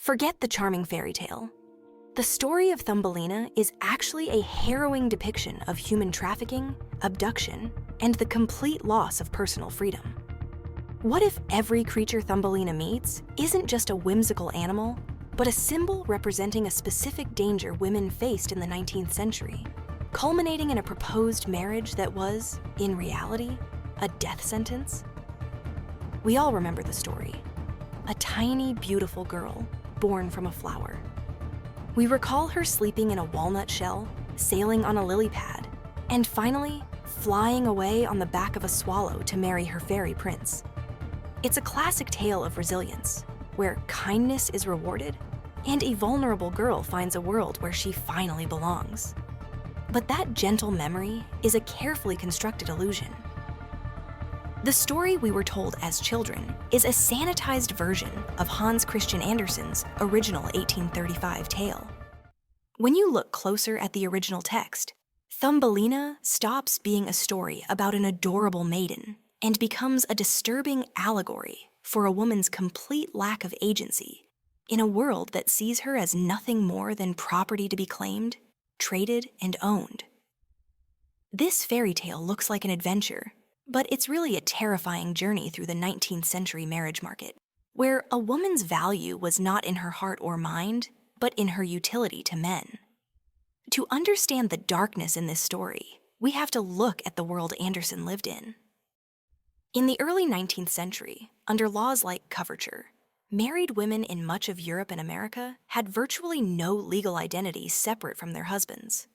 Forget the charming fairy tale. The story of Thumbelina is actually a harrowing depiction of human trafficking, abduction, and the complete loss of personal freedom. What if every creature Thumbelina meets isn't just a whimsical animal, but a symbol representing a specific danger women faced in the 19th century, culminating in a proposed marriage that was, in reality, a death sentence? We all remember the story. A tiny, beautiful girl born from a flower. We recall her sleeping in a walnut shell, sailing on a lily pad, and finally, flying away on the back of a swallow to marry her fairy prince. It's a classic tale of resilience, where kindness is rewarded, and a vulnerable girl finds a world where she finally belongs. But that gentle memory is a carefully constructed illusion. The story we were told as children is a sanitized version of Hans Christian Andersen's original 1835 tale. When you look closer at the original text, Thumbelina stops being a story about an adorable maiden and becomes a disturbing allegory for a woman's complete lack of agency in a world that sees her as nothing more than property to be claimed, traded, and owned. This fairy tale looks like an adventure, but it's really a terrifying journey through the 19th century marriage market, where a woman's value was not in her heart or mind, but in her utility to men. To understand the darkness in this story, we have to look at the world Andersen lived in. In the early 19th century, under laws like coverture, married women in much of Europe and America had virtually no legal identity separate from their husbands.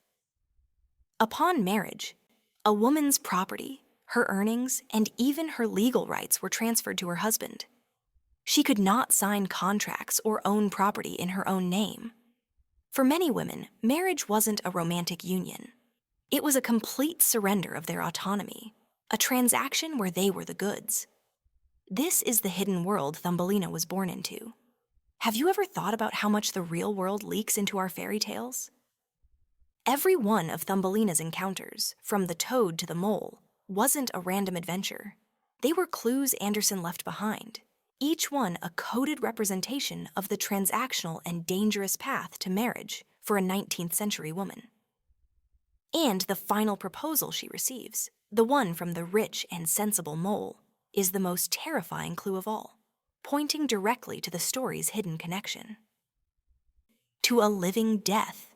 Upon marriage, a woman's property, her earnings, and even her legal rights were transferred to her husband. She could not sign contracts or own property in her own name. For many women, marriage wasn't a romantic union. It was a complete surrender of their autonomy, a transaction where they were the goods. This is the hidden world Thumbelina was born into. Have you ever thought about how much the real world leaks into our fairy tales? Every one of Thumbelina's encounters, from the toad to the mole, wasn't a random adventure. They were clues Andersen left behind, each one a coded representation of the transactional and dangerous path to marriage for a 19th century woman. And the final proposal she receives, the one from the rich and sensible mole, is the most terrifying clue of all, pointing directly to the story's hidden connection. To a living death.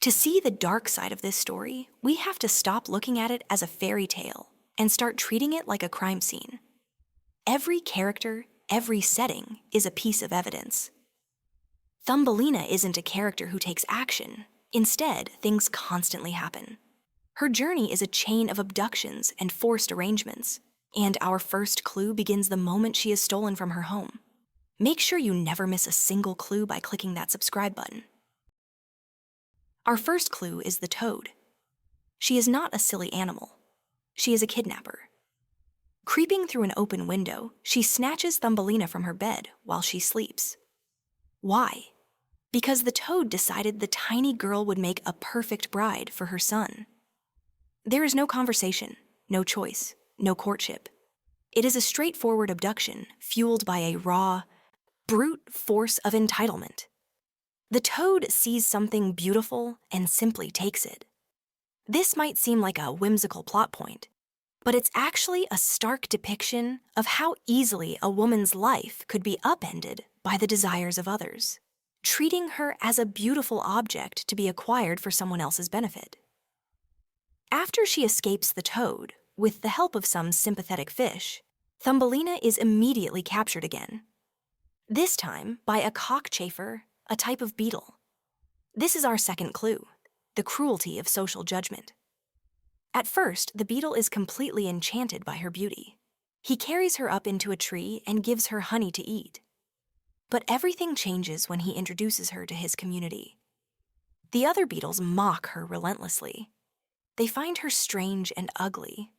To see the dark side of this story, we have to stop looking at it as a fairy tale and start treating it like a crime scene. Every character, every setting is a piece of evidence. Thumbelina isn't a character who takes action. Instead, things constantly happen. Her journey is a chain of abductions and forced arrangements, and our first clue begins the moment she is stolen from her home. Make sure you never miss a single clue by clicking that subscribe button. Our first clue is the toad. She is not a silly animal. She is a kidnapper. Creeping through an open window, she snatches Thumbelina from her bed while she sleeps. Why? Because the toad decided the tiny girl would make a perfect bride for her son. There is no conversation, no choice, no courtship. It is a straightforward abduction fueled by a raw, brute force of entitlement. The toad sees something beautiful and simply takes it. This might seem like a whimsical plot point, but it's actually a stark depiction of how easily a woman's life could be upended by the desires of others, treating her as a beautiful object to be acquired for someone else's benefit. After she escapes the toad, with the help of some sympathetic fish, Thumbelina is immediately captured again. This time by a cockchafer, a type of beetle. This is our second clue, the cruelty of social judgment. At first, the beetle is completely enchanted by her beauty. He carries her up into a tree and gives her honey to eat. But everything changes when he introduces her to his community. The other beetles mock her relentlessly. They find her strange and ugly.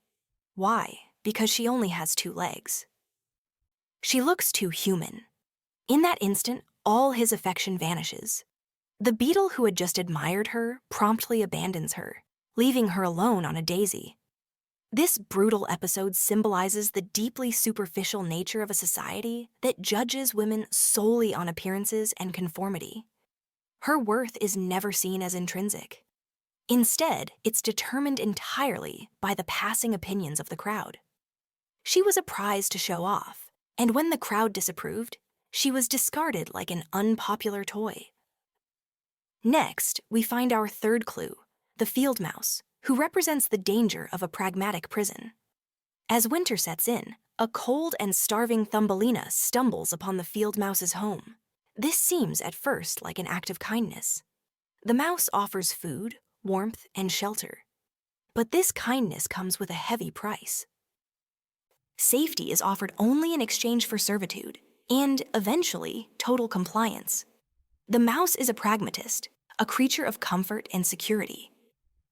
Why? Because she only has 2 legs. She looks too human. In that instant, all his affection vanishes. The beetle who had just admired her promptly abandons her, leaving her alone on a daisy. This brutal episode symbolizes the deeply superficial nature of a society that judges women solely on appearances and conformity. Her worth is never seen as intrinsic. Instead, it's determined entirely by the passing opinions of the crowd. She was a prize to show off, and when the crowd disapproved, she was discarded like an unpopular toy. Next, we find our third clue, the field mouse, who represents the danger of a pragmatic prison. As winter sets in, a cold and starving Thumbelina stumbles upon the field mouse's home. This seems at first like an act of kindness. The mouse offers food, warmth, and shelter. But this kindness comes with a heavy price. Safety is offered only in exchange for servitude, and eventually, total compliance. The mouse is a pragmatist, a creature of comfort and security.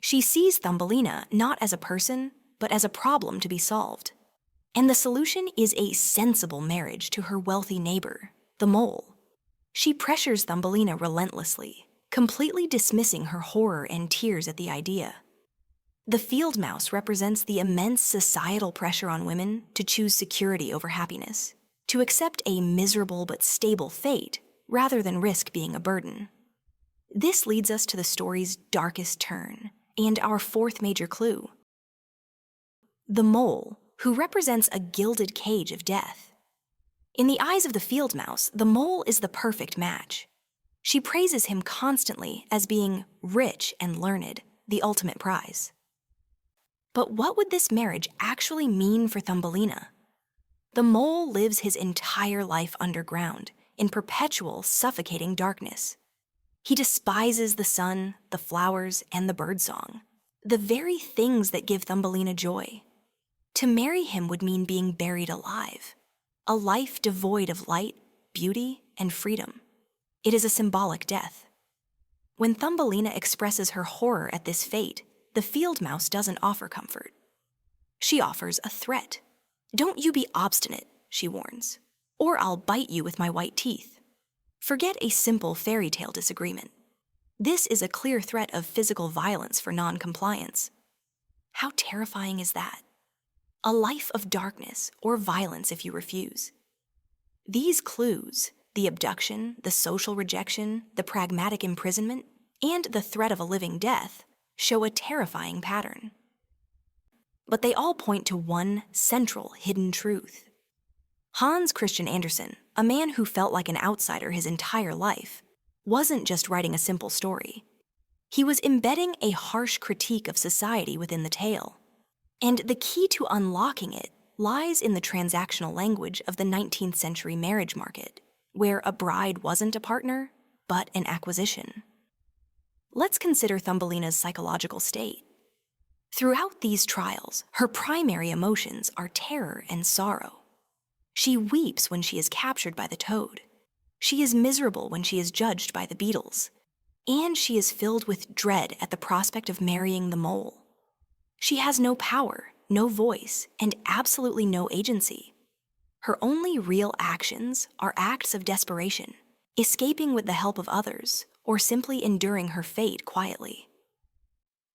She sees Thumbelina not as a person, but as a problem to be solved. And the solution is a sensible marriage to her wealthy neighbor, the mole. She pressures Thumbelina relentlessly, completely dismissing her horror and tears at the idea. The field mouse represents the immense societal pressure on women to choose security over happiness, to accept a miserable but stable fate rather than risk being a burden. This leads us to the story's darkest turn, and our fourth major clue. The mole, who represents a gilded cage of death. In the eyes of the field mouse, the mole is the perfect match. She praises him constantly as being rich and learned, the ultimate prize. But what would this marriage actually mean for Thumbelina? The mole lives his entire life underground, in perpetual, suffocating darkness. He despises the sun, the flowers, and the birdsong, the very things that give Thumbelina joy. To marry him would mean being buried alive, a life devoid of light, beauty, and freedom. It is a symbolic death. When Thumbelina expresses her horror at this fate, the field mouse doesn't offer comfort. She offers a threat. "Don't you be obstinate," she warns, "or I'll bite you with my white teeth." Forget a simple fairy tale disagreement. This is a clear threat of physical violence for non-compliance. How terrifying is that? A life of darkness or violence if you refuse. These clues, the abduction, the social rejection, the pragmatic imprisonment, and the threat of a living death, show a terrifying pattern. But they all point to one central hidden truth. Hans Christian Andersen, a man who felt like an outsider his entire life, wasn't just writing a simple story. He was embedding a harsh critique of society within the tale. And the key to unlocking it lies in the transactional language of the 19th century marriage market, where a bride wasn't a partner, but an acquisition. Let's consider Thumbelina's psychological state. Throughout these trials, her primary emotions are terror and sorrow. She weeps when she is captured by the toad. She is miserable when she is judged by the beetles. And she is filled with dread at the prospect of marrying the mole. She has no power, no voice, and absolutely no agency. Her only real actions are acts of desperation, escaping with the help of others, or simply enduring her fate quietly.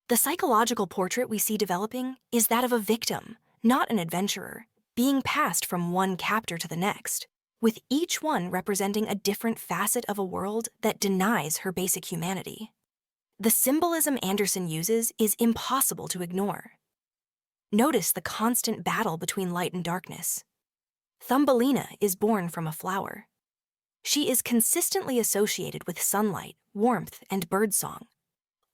The psychological portrait we see developing is that of a victim, not an adventurer, being passed from one captor to the next, with each one representing a different facet of a world that denies her basic humanity. The symbolism Andersen uses is impossible to ignore. Notice the constant battle between light and darkness. Thumbelina is born from a flower. She is consistently associated with sunlight, warmth, and birdsong,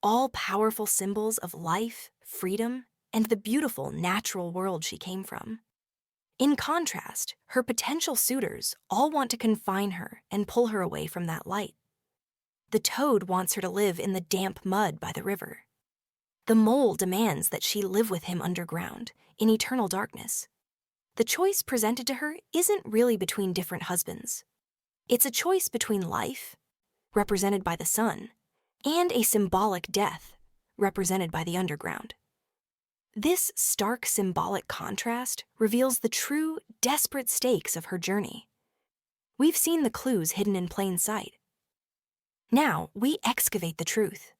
all powerful symbols of life, freedom, and the beautiful natural world she came from. In contrast, her potential suitors all want to confine her and pull her away from that light. The toad wants her to live in the damp mud by the river. The mole demands that she live with him underground, in eternal darkness. The choice presented to her isn't really between different husbands. It's a choice between life, represented by the sun, and a symbolic death, represented by the underground. This stark symbolic contrast reveals the true, desperate stakes of her journey. We've seen the clues hidden in plain sight. Now, we excavate the truth.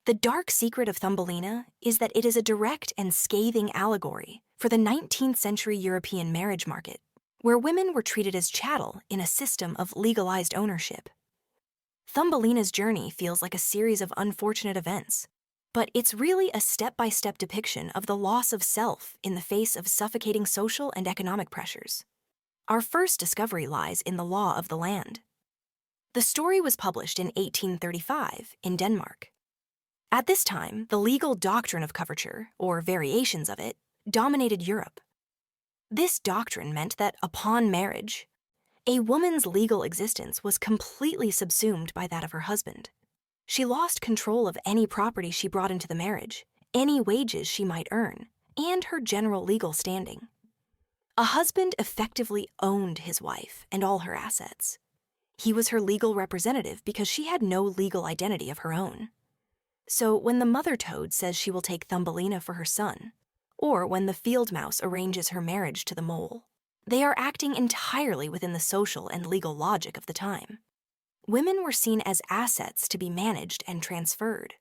The dark secret of Thumbelina is that it is a direct and scathing allegory for the 19th century European marriage market, where women were treated as chattel in a system of legalized ownership. Thumbelina's journey feels like a series of unfortunate events, but it's really a step-by-step depiction of the loss of self in the face of suffocating social and economic pressures. Our first discovery lies in the law of the land. The story was published in 1835 in Denmark. At this time, the legal doctrine of coverture, or variations of it, dominated Europe. This doctrine meant that upon marriage, a woman's legal existence was completely subsumed by that of her husband. She lost control of any property she brought into the marriage, any wages she might earn, and her general legal standing. A husband effectively owned his wife and all her assets. He was her legal representative because she had no legal identity of her own. So when the mother toad says she will take Thumbelina for her son, or when the field mouse arranges her marriage to the mole, they are acting entirely within the social and legal logic of the time. Women were seen as assets to be managed and transferred,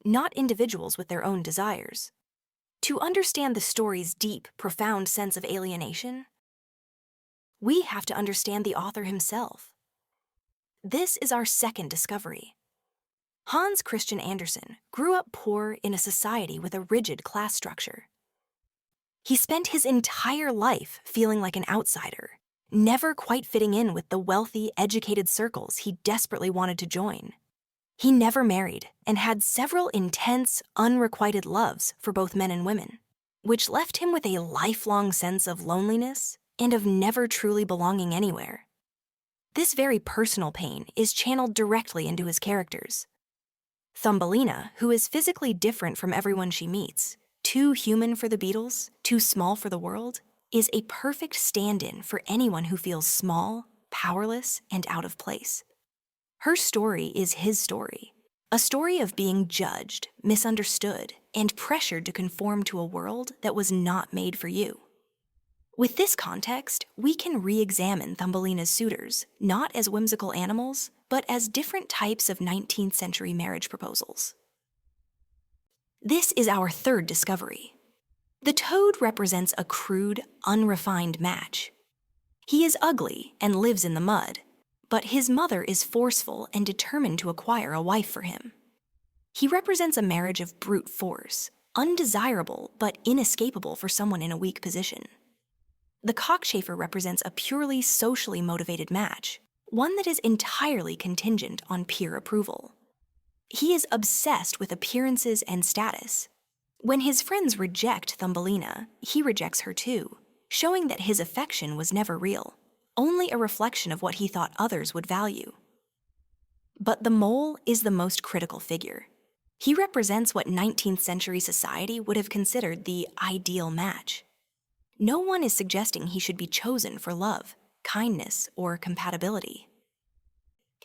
not individuals with their own desires. To understand the story's deep, profound sense of alienation, we have to understand the author himself. This is our second discovery. Hans Christian Andersen grew up poor in a society with a rigid class structure. He spent his entire life feeling like an outsider, never quite fitting in with the wealthy, educated circles he desperately wanted to join. He never married and had several intense, unrequited loves for both men and women, which left him with a lifelong sense of loneliness and of never truly belonging anywhere. This very personal pain is channeled directly into his characters. Thumbelina, who is physically different from everyone she meets, too human for the Beatles, too small for the world, is a perfect stand-in for anyone who feels small, powerless, and out of place. Her story is his story, a story of being judged, misunderstood, and pressured to conform to a world that was not made for you. With this context, we can re-examine Thumbelina's suitors, not as whimsical animals, but as different types of 19th century marriage proposals. This is our third discovery. The toad represents a crude, unrefined match. He is ugly and lives in the mud, but his mother is forceful and determined to acquire a wife for him. He represents a marriage of brute force, undesirable but inescapable for someone in a weak position. The cockchafer represents a purely socially motivated match, one that is entirely contingent on peer approval. He is obsessed with appearances and status. When his friends reject Thumbelina, he rejects her too, showing that his affection was never real, only a reflection of what he thought others would value. But the mole is the most critical figure. He represents what 19th century society would have considered the ideal match. No one is suggesting he should be chosen for love, kindness, or compatibility.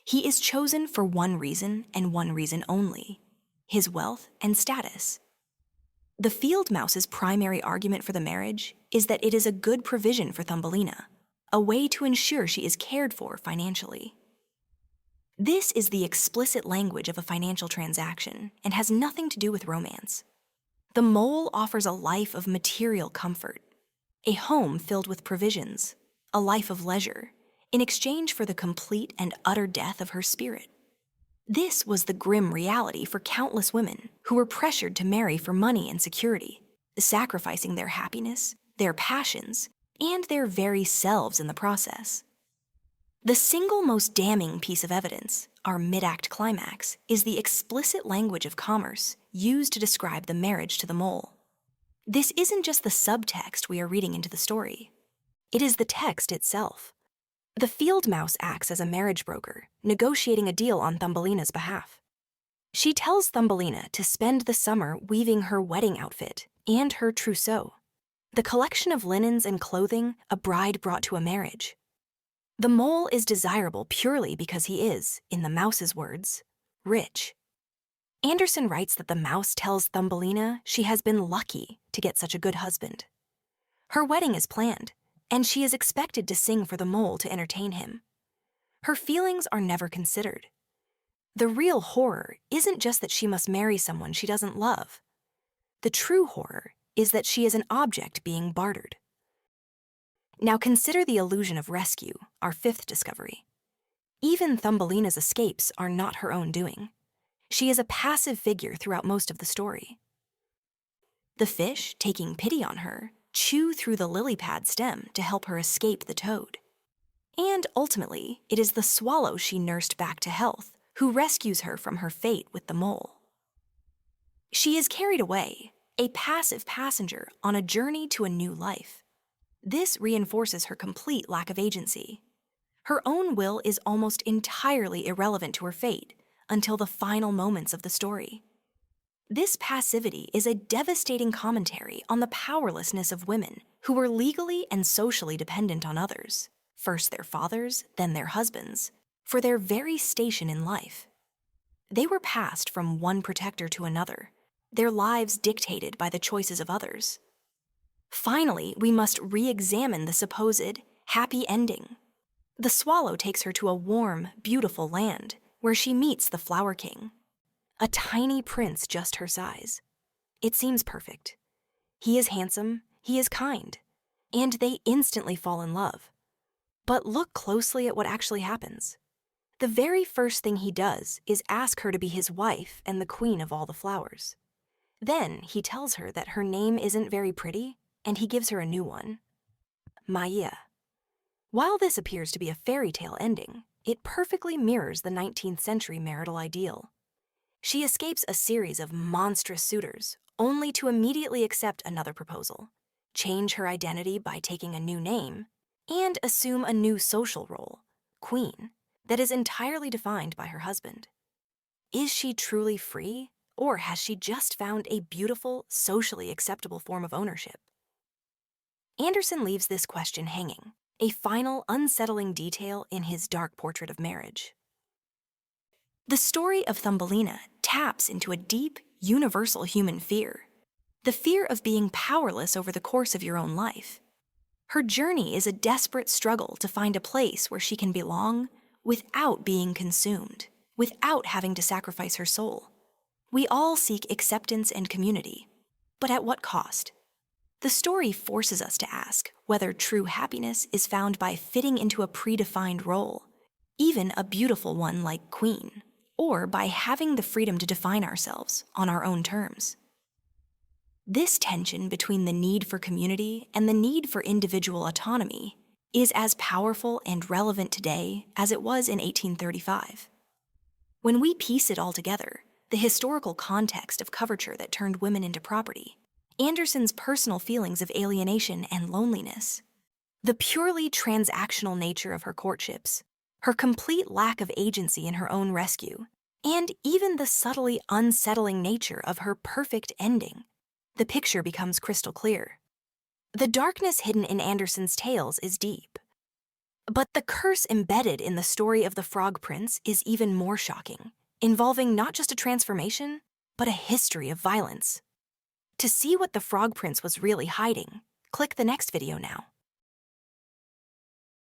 He is chosen for one reason and one reason only: his wealth and status. The field mouse's primary argument for the marriage is that it is a good provision for Thumbelina, a way to ensure she is cared for financially. This is the explicit language of a financial transaction and has nothing to do with romance. The mole offers a life of material comfort, a home filled with provisions, a life of leisure, in exchange for the complete and utter death of her spirit. This was the grim reality for countless women who were pressured to marry for money and security, sacrificing their happiness, their passions, and their very selves in the process. The single most damning piece of evidence, our mid-act climax, is the explicit language of commerce used to describe the marriage to the mole. This isn't just the subtext we are reading into the story. It is the text itself. The field mouse acts as a marriage broker, negotiating a deal on Thumbelina's behalf. She tells Thumbelina to spend the summer weaving her wedding outfit and her trousseau, the collection of linens and clothing a bride brought to a marriage. The mole is desirable purely because he is, in the mouse's words, rich. Andersen writes that the mouse tells Thumbelina she has been lucky to get such a good husband. Her wedding is planned, and she is expected to sing for the mole to entertain him. Her feelings are never considered. The real horror isn't just that she must marry someone she doesn't love. The true horror is that she is an object being bartered. Now consider the illusion of rescue, our fifth discovery. Even Thumbelina's escapes are not her own doing. She is a passive figure throughout most of the story. The fish, taking pity on her, chew through the lily pad stem to help her escape the toad. And ultimately, it is the swallow she nursed back to health who rescues her from her fate with the mole. She is carried away, a passive passenger on a journey to a new life. This reinforces her complete lack of agency. Her own will is almost entirely irrelevant to her fate until the final moments of the story. This passivity is a devastating commentary on the powerlessness of women who were legally and socially dependent on others, first their fathers, then their husbands, for their very station in life. They were passed from one protector to another, their lives dictated by the choices of others. Finally, we must re-examine the supposed happy ending. The swallow takes her to a warm, beautiful land where she meets the Flower King, a tiny prince just her size. It seems perfect. He is handsome, he is kind, and they instantly fall in love. But look closely at what actually happens. The very first thing he does is ask her to be his wife and the queen of all the flowers. Then he tells her that her name isn't very pretty, and he gives her a new one, Maya. While this appears to be a fairy tale ending, it perfectly mirrors the 19th century marital ideal. She escapes a series of monstrous suitors, only to immediately accept another proposal, change her identity by taking a new name, and assume a new social role, queen, that is entirely defined by her husband. Is she truly free, or has she just found a beautiful, socially acceptable form of ownership? Anderson leaves this question hanging, a final unsettling detail in his dark portrait of marriage. The story of Thumbelina taps into a deep, universal human fear, the fear of being powerless over the course of your own life. Her journey is a desperate struggle to find a place where she can belong without being consumed, without having to sacrifice her soul. We all seek acceptance and community, but at what cost? The story forces us to ask whether true happiness is found by fitting into a predefined role, even a beautiful one like queen, or by having the freedom to define ourselves on our own terms. This tension between the need for community and the need for individual autonomy is as powerful and relevant today as it was in 1835. When we piece it all together, the historical context of coverture that turned women into property, Anderson's personal feelings of alienation and loneliness, the purely transactional nature of her courtships, her complete lack of agency in her own rescue, and even the subtly unsettling nature of her perfect ending, the picture becomes crystal clear. The darkness hidden in Anderson's tales is deep, but the curse embedded in the story of the Frog Prince is even more shocking, involving not just a transformation, but a history of violence. To see what the Frog Prince was really hiding, click the next video now.